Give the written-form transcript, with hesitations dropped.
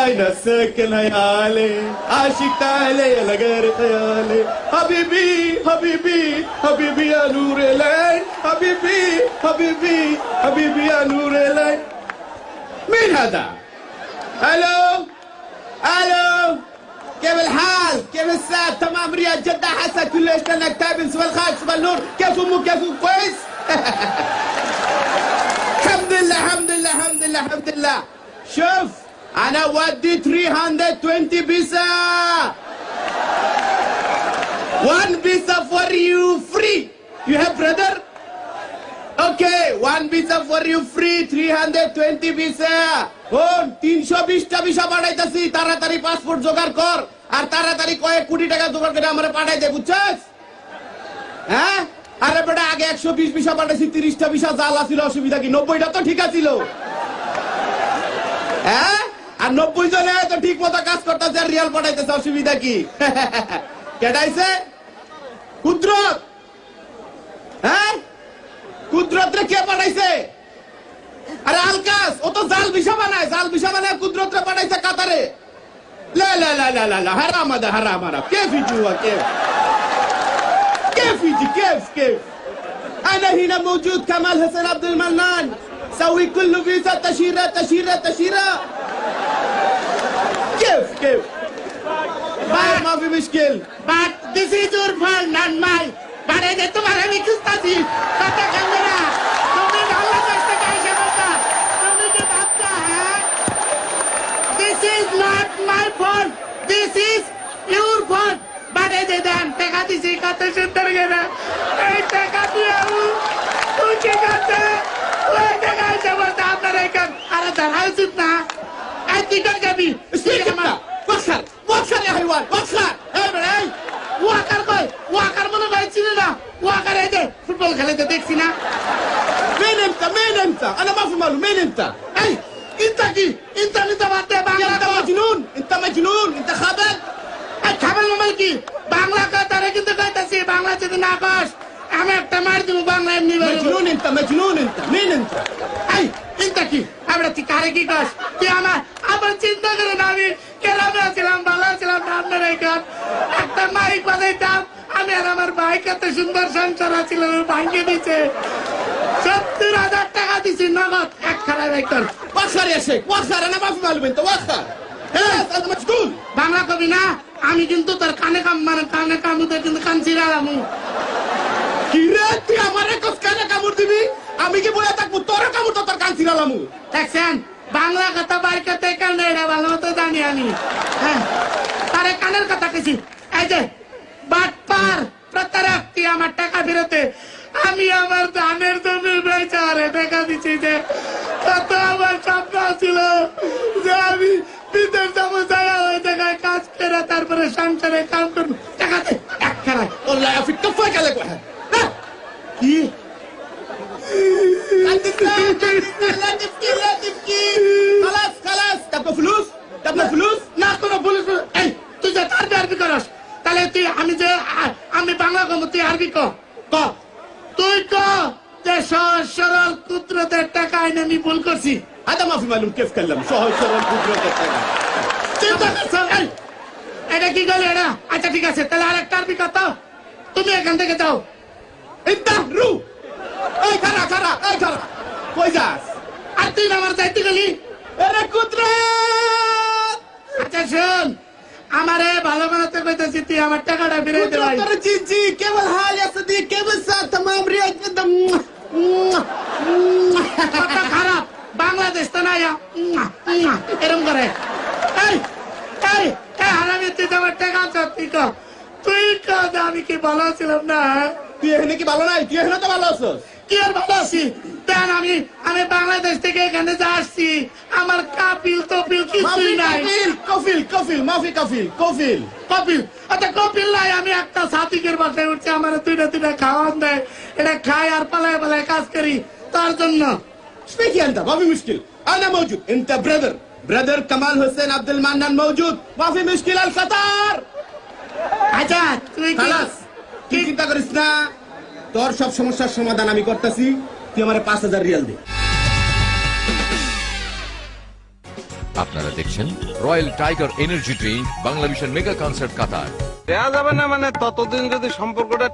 أين ساكن هيالي عاشق تعالي يا لغير خيالي حبيبي حبيبي حبيبي يا نور العين حبيبي حبيبي حبيبي يا نور العين. مين هذا؟ الو الو، كيف الحال؟ كيف الساعة؟ تمام رياض جدة حسن كل ايش لانك تابن سوى الخالد سوى النور. كيف امك؟ كيف كويس؟ الحمد لله الحمد لله الحمد لله الحمد لله. شوف انا ودي 320 بيسا. 1 بيسا for you free. You have brother? Okay, 1 visa for you free, 320 visa. Oh, 320টা visa পাঠাইতাছি, তাড়াতাড়ি passport জোগাড় কর আর তাড়াতাড়ি কয়েক কোটি টাকা জোগাড় করে আমারে পাঠাই দে, বুঝছস? হ্যাঁ? আরে বেটা আগে 120 ভিসা পাঠাইছি, 30টা ভিসা জাল ছিল, অসুবিধা কি? 90টা তো ঠিক আছিল। হ্যাঁ? আর 90 জনে তো ঠিক মতো কাজ করতেছে আর রিয়াল পাঠাইতেছে, অসুবিধা কি? কেটাইছে? কুদরত। হ্যাঁ? কুদরত রে কে পাঠাইছে? আরে আলকাস, ও তো জাল ভিসা বানায়, জাল ভিসা বানায় কুদরত রে পাঠাইছে কাতারে। লা লা লা লা লা লা হারাম আদা হারাম হারাম। كيف يجي هو كيف؟ كيف يجي كيف؟ أنا هنا موجود كمال حسين عبد المنان. سوي كل فيزا تشيرة تشيرة تشيرة. كيف؟ ما في مشكل. But this is your fault, not mine. But I get to my name to study. But the camera. তুমি ভালো করতে চাইছো না। তুমি কি ভাবছো হ্যাঁ? This is not my fault. This is your fault. But I didn't. টাকা দিছি কত সুন্দর করে। এই টাকা দিয়ে তুই কি করতে? ওই টাকা এসে বলতে আপনার এখন আরে ধরা উচিত না। এই তুই কই যাবি? وخر يا حيوان وخر. এই ওয়াকার কই? ওয়াকার মনে হয় চিনি না। ওয়াকার এই যে ফুটবল খেলাতে দেখছি না। مين انت؟ انا ما في ماله. مين انت؟ এই ইনতা কি? ইনতা নিতে বাদে বাংলা انت مجنون انت خبل. এই খাবার মানে কি? বাংলা কথারে কিন্তু কইতাছি, বাংলা যদি না কস আমি একটা মার দিব বাংলা এমনি বলবো। مجنون انت. مين انت؟ এই ইনতা কি? আমরা তুই কারে কি কস? তুই আমার চিন্তা করে না আমি কেরামে ছিলাম, ভালো ছিলাম, আপনার এখন একটা মাইক বাজাইতাম আমি আর আমার ভাই কত সুন্দর সংসার ছিল ভাঙিয়ে দিচ্ছে। 70,000 টাকা দিছি নগদ এক খারাপ একজন। وخر يا شيخ وخر. انا ما في ماله. انت وخر. انت مجنون. বাংলা কবি না আমি কিন্তু তোর কানে কামুতে কিন্তু কান চিরালাম। কি রে তুই আমারে কস কানে কামড় দিবি? আমি কি বলে থাকবো তোর কামড় তো তোর কান ছিলালামু? দেখছেন বাংলা কথা বাইর করতে কারণে এটা ভালো মতো জানি আমি। হ্যাঁ তারে কানের কথা কেছি। এই যে বাটপার প্রতারক, তুই আমার টাকা ফেরতে আমি আমার ধানের জমি বেচারে টাকা দিচ্ছি। যে কত আমার স্বপ্ন ছিল যে আমি বিদেশ যাবো, যারা ওই জায়গায় কাজ করে তারপরে সংসারে কাম করবো, টাকা দে এক খারাপ। والله في كفاك عليك واحد. কি لا تبكي. خلاص تبقى فلوس. না কোনো পুলিশ। এই তুই যে তার আরবি করস তাহলে তুই আমি বাংলা কম, তুই আরবি ক। তুই ক যে সহজ সরল কুদরতের টাকা এনে আমি ভুল করছি। هذا ما في معلوم كيف كلم. شو القدرة চিন্তা করছ? এই এটা কি গেল এটা? আচ্ছা ঠিক আছে তাহলে আরেকটা আরবি কত? তুমি এখান থেকে যাও। انت رو. اي ترى كويس. আর তুই আমার যাইতে গেলি। انا قدرات. আচ্ছা শোন আমারে ভালো বানাতে কইতেছি, তুই আমার টাকাটা ফিরে দে ভাই। قدرات جي كيف الحال يا صديق؟ كيف الساعة؟ تمام رياض جدا. কথা খারাপ, বাংলাদেশ তো না এরম করে। এই এই হারামি তুই আমার টাকা সত্যি ক। তুই ক আমি কি ভালো ছিলাম না? তুই এখানে কি ভালো নাই? তুই এখানে তো ভালো আছিস। কি আর ভালো আছি? দেন আমি বাংলাদেশ থেকে এখানে যা আসছি আমার কাপিল তপিল কিছুই নাই। কফিল মাফি কফিল। আচ্ছা কপিল নাই, আমি একটা সাথীকের বাসায় উঠছি, আমার দুইটা খাওয়ান দেয়, এটা খাই আর পালায় কাজ করি তার জন্য। ايش انت؟ ما في مشكلة. انا موجود. انت برادر كمال حسين عبد المنان موجود. ما في مشكلة. القطار. আচ্ছা তুই خلاص তুই চিন্তা করিস না, তোর সব সমস্যার সমাধান আমি করতেছি। তুই আমার 5,000 রিয়াল দে। আপনারা দেখছেন রয়্যাল টাইগার এনার্জি ড্রিঙ্ক বাংলাদেশের মেগা কনসার্ট কাতার। দেয়া যাবে না মানে ততদিন যদি সম্পর্কটা